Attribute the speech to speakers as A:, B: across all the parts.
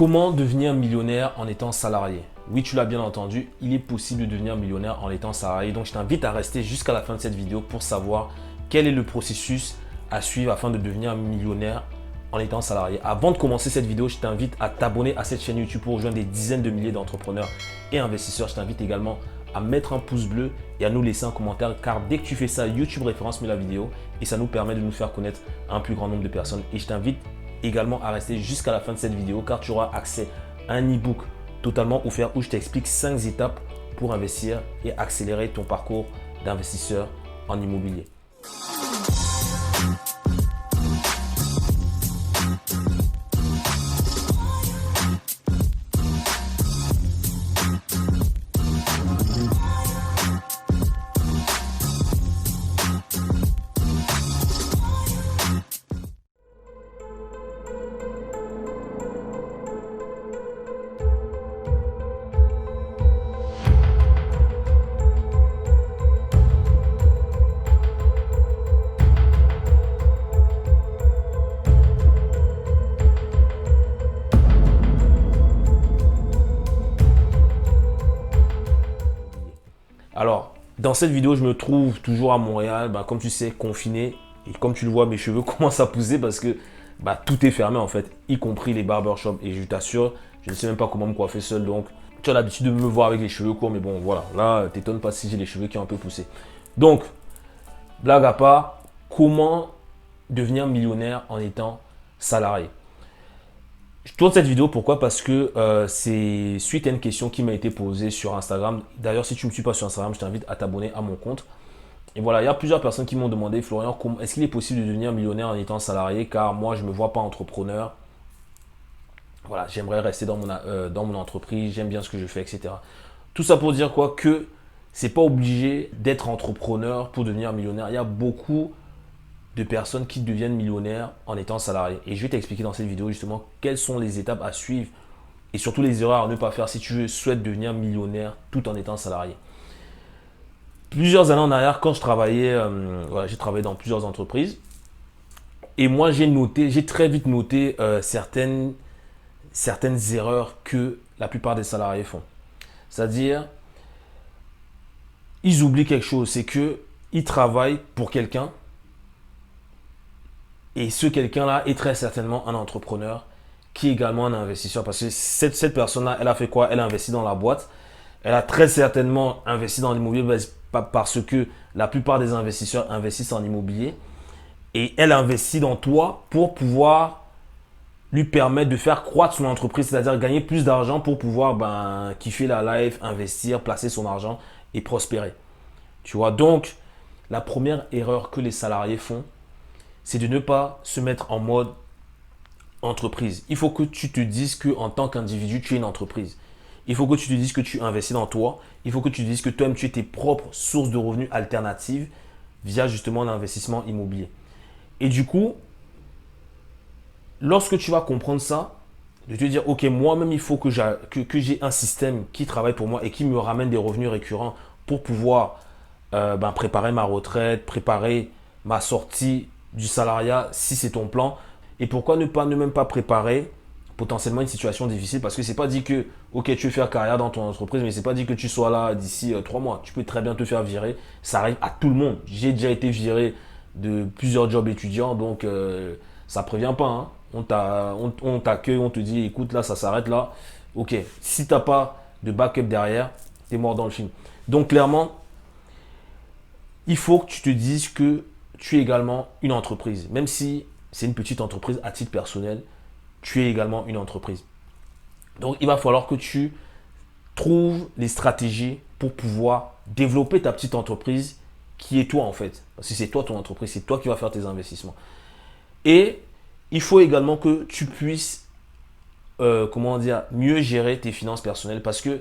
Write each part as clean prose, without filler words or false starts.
A: Comment devenir millionnaire en étant salarié? Oui, tu l'as bien entendu, il est possible de devenir millionnaire en étant salarié. Donc, je t'invite à rester jusqu'à la fin de cette vidéo pour savoir quel est le processus à suivre afin de devenir millionnaire en étant salarié. Avant de commencer cette vidéo, je t'invite à t'abonner à cette chaîne YouTube pour rejoindre des dizaines de milliers d'entrepreneurs et investisseurs. Je t'invite également à mettre un pouce bleu et à nous laisser un commentaire car dès que tu fais ça, YouTube référence met la vidéo et ça nous permet de nous faire connaître à un plus grand nombre de personnes. Et je t'invite également à rester jusqu'à la fin de cette vidéo car tu auras accès à un e-book totalement offert où je t'explique 5 étapes pour investir et accélérer ton parcours d'investisseur en immobilier. Alors, dans cette vidéo, je me trouve toujours à Montréal, comme tu sais, confiné. Et comme tu le vois, mes cheveux commencent à pousser parce que tout est fermé en fait, y compris les barbershops. Et je t'assure, je ne sais même pas comment me coiffer seul. Donc, tu as l'habitude de me voir avec les cheveux courts. Mais bon, voilà, là, t'étonnes pas si j'ai les cheveux qui ont un peu poussé. Donc, blague à part, comment devenir millionnaire en étant salarié? Je tourne cette vidéo, pourquoi? Parce que c'est suite à une question qui m'a été posée sur Instagram. D'ailleurs, si tu ne me suis pas sur Instagram, je t'invite à t'abonner à mon compte. Et voilà, il y a plusieurs personnes qui m'ont demandé, Florian, est-ce qu'il est possible de devenir millionnaire en étant salarié? Car moi, je ne me vois pas entrepreneur. Voilà, j'aimerais rester dans mon entreprise, j'aime bien ce que je fais, etc. Tout ça pour dire quoi? Que c'est pas obligé d'être entrepreneur pour devenir millionnaire. Il y a beaucoup de personnes qui deviennent millionnaires en étant salariés. Et je vais t'expliquer dans cette vidéo justement quelles sont les étapes à suivre et surtout les erreurs à ne pas faire si tu souhaites devenir millionnaire tout en étant salarié. Plusieurs années en arrière, quand je travaillais, j'ai travaillé dans plusieurs entreprises et moi j'ai très vite noté certaines erreurs que la plupart des salariés font. C'est-à-dire, ils oublient quelque chose, c'est qu'ils travaillent pour quelqu'un. Et ce quelqu'un-là est très certainement un entrepreneur qui est également un investisseur. Parce que cette personne-là, elle a fait quoi? Elle a investi dans la boîte. Elle a très certainement investi dans l'immobilier parce que la plupart des investisseurs investissent en immobilier. Et elle investit dans toi pour pouvoir lui permettre de faire croître son entreprise, c'est-à-dire gagner plus d'argent pour pouvoir kiffer la life, investir, placer son argent et prospérer. Tu vois, donc la première erreur que les salariés font, c'est de ne pas se mettre en mode entreprise. Il faut que tu te dises qu'en tant qu'individu, tu es une entreprise. Il faut que tu te dises que tu investis dans toi. Il faut que tu te dises que toi-même, tu es tes propres sources de revenus alternatives via justement l'investissement immobilier. Et du coup, lorsque tu vas comprendre ça, de te dire, ok, moi-même, il faut que j'ai un système qui travaille pour moi et qui me ramène des revenus récurrents pour pouvoir préparer ma retraite, préparer ma sortie du salariat si c'est ton plan. Et pourquoi ne même pas préparer potentiellement une situation difficile? Parce que c'est pas dit que, ok, tu veux faire carrière dans ton entreprise, mais c'est pas dit que tu sois là d'ici 3 mois. Tu peux très bien te faire virer. Ça arrive à tout le monde. J'ai déjà été viré de plusieurs jobs étudiants, donc ça prévient pas. Hein. On t'accueille, on te dit, écoute, là, ça s'arrête là. Ok, si tu n'as pas de backup derrière, tu es mort dans le film. Donc clairement, il faut que tu te dises que tu es également une entreprise. Même si c'est une petite entreprise à titre personnel, tu es également une entreprise. Donc, il va falloir que tu trouves les stratégies pour pouvoir développer ta petite entreprise qui est toi en fait. Parce que c'est toi ton entreprise, c'est toi qui vas faire tes investissements. Et il faut également que tu puisses, mieux gérer tes finances personnelles parce que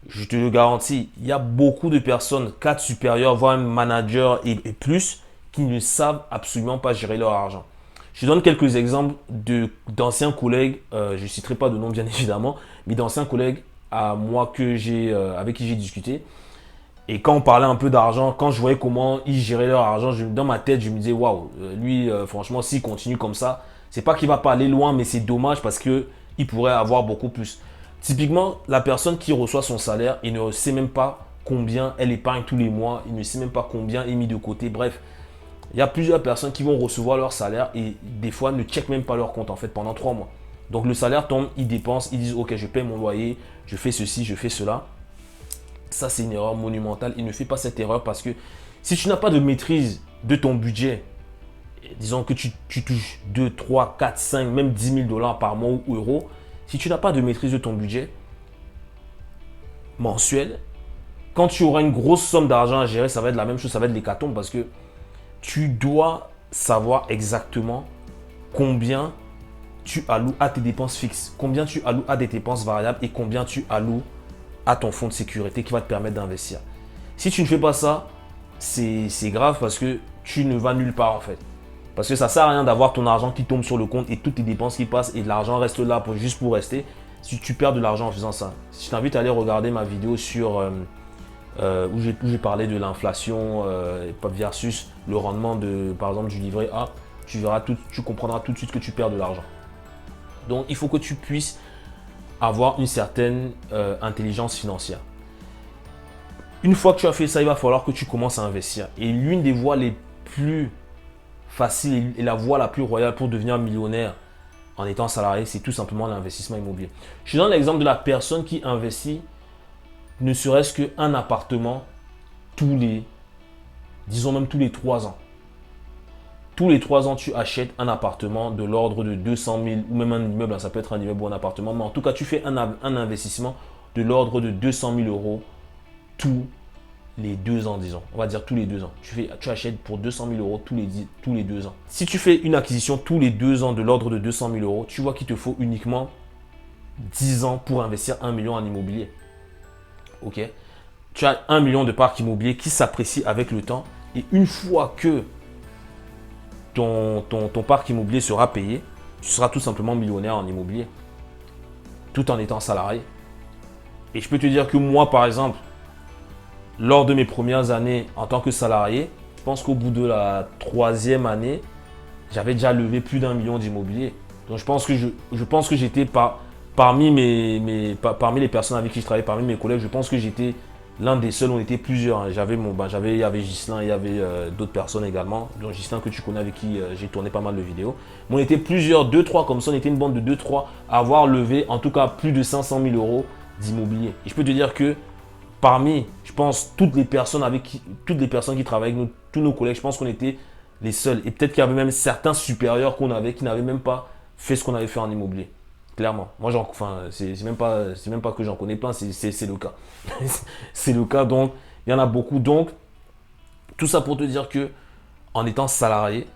A: je te le garantis, il y a beaucoup de personnes, cadres supérieurs, voire même managers et plus, qui ne savent absolument pas gérer leur argent. Je donne quelques exemples d'anciens collègues, je ne citerai pas de nom bien évidemment, mais d'anciens collègues à moi avec qui j'ai discuté. Et quand on parlait un peu d'argent, quand je voyais comment ils géraient leur argent, dans ma tête, je me disais, waouh, lui, franchement, s'il continue comme ça, c'est pas qu'il va pas aller loin, mais c'est dommage parce que il pourrait avoir beaucoup plus. Typiquement, la personne qui reçoit son salaire, il ne sait même pas combien elle épargne tous les mois, il ne sait même pas combien est mis de côté. Bref, il y a plusieurs personnes qui vont recevoir leur salaire et des fois ne checkent même pas leur compte en fait pendant 3 mois. Donc le salaire tombe, ils dépensent, ils disent ok, je paye mon loyer, je fais ceci, je fais cela. Ça, c'est une erreur monumentale. Il ne fait pas cette erreur parce que si tu n'as pas de maîtrise de ton budget, disons que tu touches 2, 3, 4, 5, même 10 000 dollars par mois ou euros, si tu n'as pas de maîtrise de ton budget mensuel, quand tu auras une grosse somme d'argent à gérer, ça va être la même chose, ça va être l'hécatombe parce que tu dois savoir exactement combien tu alloues à tes dépenses fixes, combien tu alloues à des dépenses variables et combien tu alloues à ton fonds de sécurité qui va te permettre d'investir. Si tu ne fais pas ça, c'est grave parce que tu ne vas nulle part en fait. Parce que ça ne sert à rien d'avoir ton argent qui tombe sur le compte et toutes tes dépenses qui passent et l'argent reste là juste pour rester. Si tu perds de l'argent en faisant ça. Je t'invite à aller regarder ma vidéo sur où j'ai parlé de l'inflation versus le rendement de, par exemple, du livret A. Tu verras tu comprendras tout de suite que tu perds de l'argent. Donc, il faut que tu puisses avoir une certaine intelligence financière. Une fois que tu as fait ça, il va falloir que tu commences à investir. Et l'une des voies les plus faciles et la voie la plus royale pour devenir millionnaire en étant salarié, c'est tout simplement l'investissement immobilier. Je donne l'exemple de la personne qui investit ne serait-ce qu'un appartement disons même tous les 3 ans. Tous les 3 ans, tu achètes un appartement de l'ordre de 200 000 ou même un immeuble, ça peut être un immeuble ou un appartement, mais en tout cas, tu fais un investissement de l'ordre de 200 000 euros tous les 2 ans, disons. On va dire tous les 2 ans. Tu achètes pour 200 000 euros tous les 2 ans. Si tu fais une acquisition tous les 2 ans de l'ordre de 200 000 euros, tu vois qu'il te faut uniquement 10 ans pour investir 1 million en immobilier. Ok? Tu as 1 million de parcs immobiliers qui s'apprécient avec le temps. Et une fois que ton parc immobilier sera payé, tu seras tout simplement millionnaire en immobilier. Tout en étant salarié. Et je peux te dire que moi, par exemple, lors de mes premières années en tant que salarié, je pense qu'au bout de la 3e année, j'avais déjà levé plus d'1 million d'immobilier. Donc je pense que j'étais parmi les personnes avec qui je travaillais, parmi mes collègues, je pense que j'étais l'un des seuls. On était plusieurs. Il y avait Ghislain, il y avait d'autres personnes également. Donc Ghislain que tu connais, avec qui j'ai tourné pas mal de vidéos. Mais on était plusieurs, 2-3 comme ça. On était une bande de 2-3 à avoir levé en tout cas plus de 500 000 euros d'immobilier. Et je peux te dire que parmi, je pense, toutes les personnes qui travaillent avec nous, tous nos collègues, je pense qu'on était les seuls. Et peut-être qu'il y avait même certains supérieurs qu'on avait qui n'avaient même pas fait ce qu'on avait fait en immobilier. Clairement. Moi, c'est même pas que j'en connais plein, c'est le cas. C'est le cas, donc il y en a beaucoup. Donc, tout ça pour te dire que en étant salarié,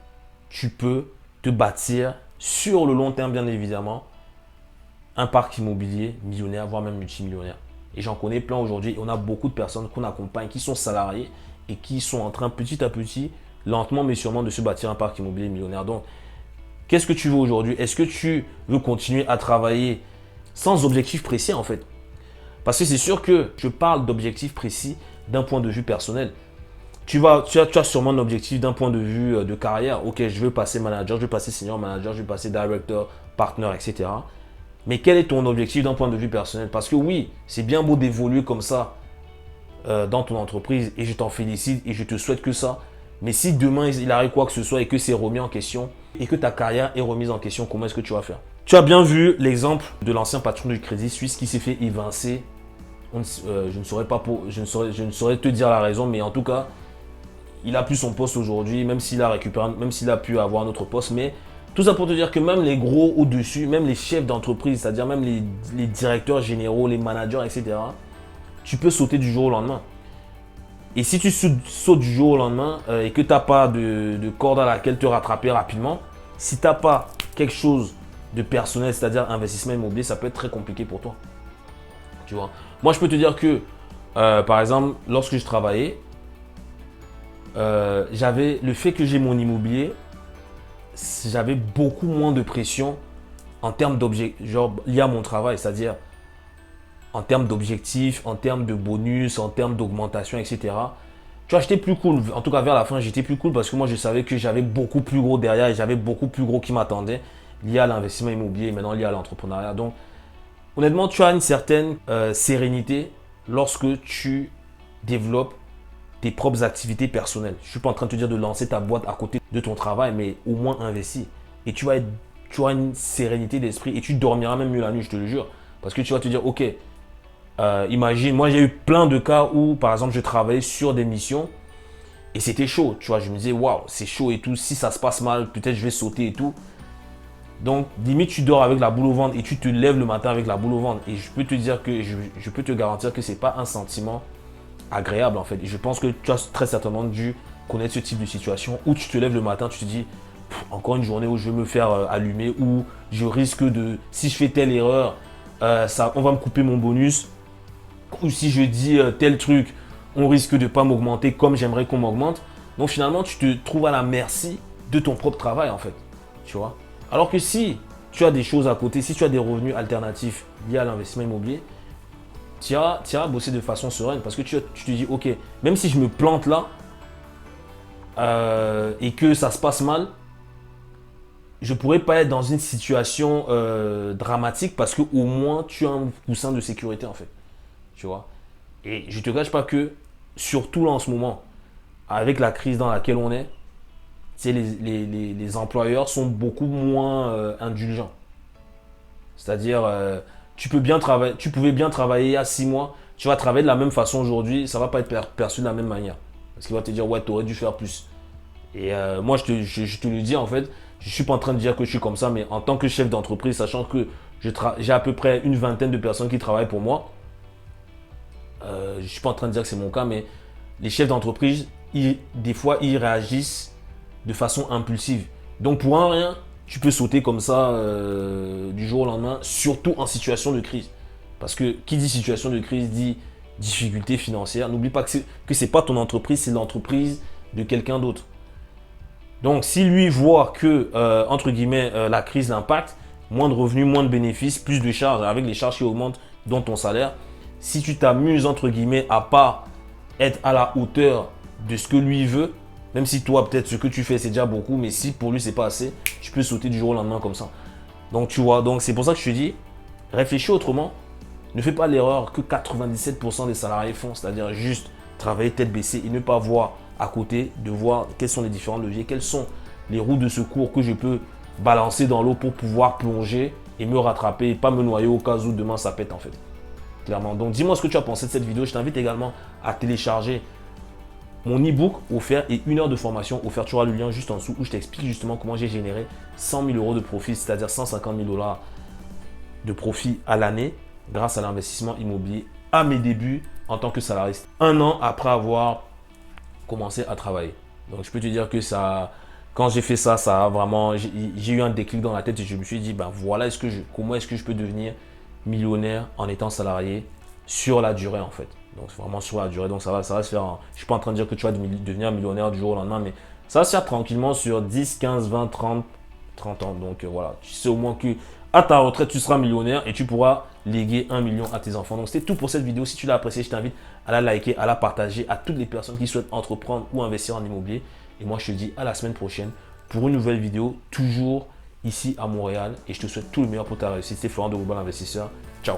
A: tu peux te bâtir sur le long terme, bien évidemment, un parc immobilier millionnaire, voire même multimillionnaire. Et j'en connais plein aujourd'hui. On a beaucoup de personnes qu'on accompagne qui sont salariés et qui sont en train petit à petit, lentement mais sûrement, de se bâtir un parc immobilier millionnaire. Donc, qu'est-ce que tu veux aujourd'hui? Est-ce que tu veux continuer à travailler sans objectif précis en fait? Parce que c'est sûr que je parle d'objectifs précis d'un point de vue personnel. Tu as sûrement un objectif d'un point de vue de carrière. Ok, je veux passer manager, je veux passer senior manager, je veux passer director, partner, etc. Mais quel est ton objectif d'un point de vue personnel? Parce que oui, c'est bien beau d'évoluer comme ça dans ton entreprise et je t'en félicite et je te souhaite que ça. Mais si demain il arrive quoi que ce soit et que c'est remis en question et que ta carrière est remise en question, comment est-ce que tu vas faire? Tu as bien vu l'exemple de l'ancien patron du Crédit Suisse qui s'est fait évincer. Je ne saurais te dire la raison, mais en tout cas, il a plus son poste aujourd'hui, même s'il a pu avoir un autre poste. Mais tout ça pour te dire que même les gros au-dessus, même les chefs d'entreprise, c'est-à-dire même les directeurs généraux, les managers, etc., tu peux sauter du jour au lendemain. Et si tu sautes du jour au lendemain et que tu n'as pas de corde à laquelle te rattraper rapidement, si tu n'as pas quelque chose de personnel, c'est-à-dire investissement immobilier, ça peut être très compliqué pour toi. Tu vois. Moi, je peux te dire que, par exemple, lorsque je travaillais, le fait que j'ai mon immobilier, j'avais beaucoup moins de pression en termes d'objectifs, genre lié à mon travail, c'est-à-dire en termes d'objectifs, en termes de bonus, en termes d'augmentation, etc. Tu vois, j'étais plus cool. En tout cas, vers la fin, j'étais plus cool parce que moi, je savais que j'avais beaucoup plus gros derrière et j'avais beaucoup plus gros qui m'attendait. liées à l'investissement immobilier et maintenant liées à l'entrepreneuriat. Donc, honnêtement, tu as une certaine sérénité lorsque tu développes tes propres activités personnelles. Je ne suis pas en train de te dire de lancer ta boîte à côté de ton travail, mais au moins investis. Et tu auras une sérénité d'esprit et tu dormiras même mieux la nuit, je te le jure. Parce que tu vas te dire, ok, imagine, moi j'ai eu plein de cas où, par exemple, je travaillais sur des missions et c'était chaud. Tu vois, je me disais, waouh, c'est chaud et tout. Si ça se passe mal, peut-être je vais sauter et tout. Donc, limite, tu dors avec la boule au ventre et tu te lèves le matin avec la boule au ventre. Et je peux te dire que je peux te garantir que ce n'est pas un sentiment agréable en fait. Et je pense que tu as très certainement dû connaître ce type de situation où tu te lèves le matin, tu te dis, encore une journée où je vais me faire allumer, où je risque de, si je fais telle erreur, on va me couper mon bonus. Ou si je dis tel truc, on risque de ne pas m'augmenter comme j'aimerais qu'on m'augmente. Donc finalement, tu te trouves à la merci de ton propre travail en fait. Tu vois. Alors que si tu as des choses à côté, si tu as des revenus alternatifs liés à l'investissement immobilier, tu iras bosser de façon sereine parce que tu te dis, ok, même si je me plante là et que ça se passe mal, je ne pourrais pas être dans une situation dramatique parce qu'au moins tu as un coussin de sécurité en fait. Tu vois. Et je ne te cache pas que, surtout là en ce moment, avec la crise dans laquelle on est, les employeurs sont beaucoup moins indulgents. C'est-à-dire, tu pouvais bien travailler il y a 6 mois, tu vas travailler de la même façon aujourd'hui, ça ne va pas être perçu de la même manière. Parce qu'il va te dire, ouais, tu aurais dû faire plus. Et moi, je te le dis en fait, je ne suis pas en train de dire que je suis comme ça, mais en tant que chef d'entreprise, sachant que j'ai à peu près une vingtaine de personnes qui travaillent pour moi, je ne suis pas en train de dire que c'est mon cas, mais les chefs d'entreprise, des fois, ils réagissent de façon impulsive. Donc, pour un rien, tu peux sauter comme ça du jour au lendemain, surtout en situation de crise. Parce que qui dit situation de crise dit difficulté financière. N'oublie pas que ce n'est pas ton entreprise, c'est l'entreprise de quelqu'un d'autre. Donc, si lui voit que, entre guillemets, la crise l'impacte, moins de revenus, moins de bénéfices, plus de charges, avec les charges qui augmentent, dont ton salaire, si tu t'amuses, entre guillemets, à pas être à la hauteur de ce que lui veut, même si toi, peut-être, ce que tu fais, c'est déjà beaucoup, mais si pour lui, c'est pas assez, tu peux sauter du jour au lendemain comme ça. Donc, tu vois, donc c'est pour ça que je te dis, réfléchis autrement. Ne fais pas l'erreur que 97% des salariés font, c'est-à-dire juste travailler tête baissée et ne pas voir à côté, de voir quels sont les différents leviers, quelles sont les roues de secours que je peux balancer dans l'eau pour pouvoir plonger et me rattraper et pas me noyer au cas où demain ça pète en fait. Clairement. Donc, dis-moi ce que tu as pensé de cette vidéo. Je t'invite également à télécharger mon e-book offert et 1 heure de formation offerte. Tu auras le lien juste en dessous où je t'explique justement comment j'ai généré 100 000 euros de profit, c'est-à-dire 150 000 $ de profit à l'année grâce à l'investissement immobilier à mes débuts en tant que salarié. 1 an après avoir commencé à travailler. Donc, je peux te dire que ça, quand j'ai fait ça, ça a vraiment, j'ai eu un déclic dans la tête et je me suis dit, ben voilà, comment est-ce que je peux devenir millionnaire en étant salarié sur la durée en fait. Donc c'est vraiment sur la durée. Donc ça va se faire. Je ne suis pas en train de dire que tu vas devenir millionnaire du jour au lendemain, mais ça va se faire tranquillement sur 10, 15, 20, 30 ans. Donc voilà, tu sais au moins que à ta retraite, tu seras millionnaire et tu pourras léguer 1 million à tes enfants. Donc c'était tout pour cette vidéo. Si tu l'as apprécié, je t'invite à la liker, à la partager à toutes les personnes qui souhaitent entreprendre ou investir en immobilier. Et moi, je te dis à la semaine prochaine pour une nouvelle vidéo, toujours ici à Montréal. Et je te souhaite tout le meilleur pour ta réussite. C'est Florent de Global Investisseur. Ciao.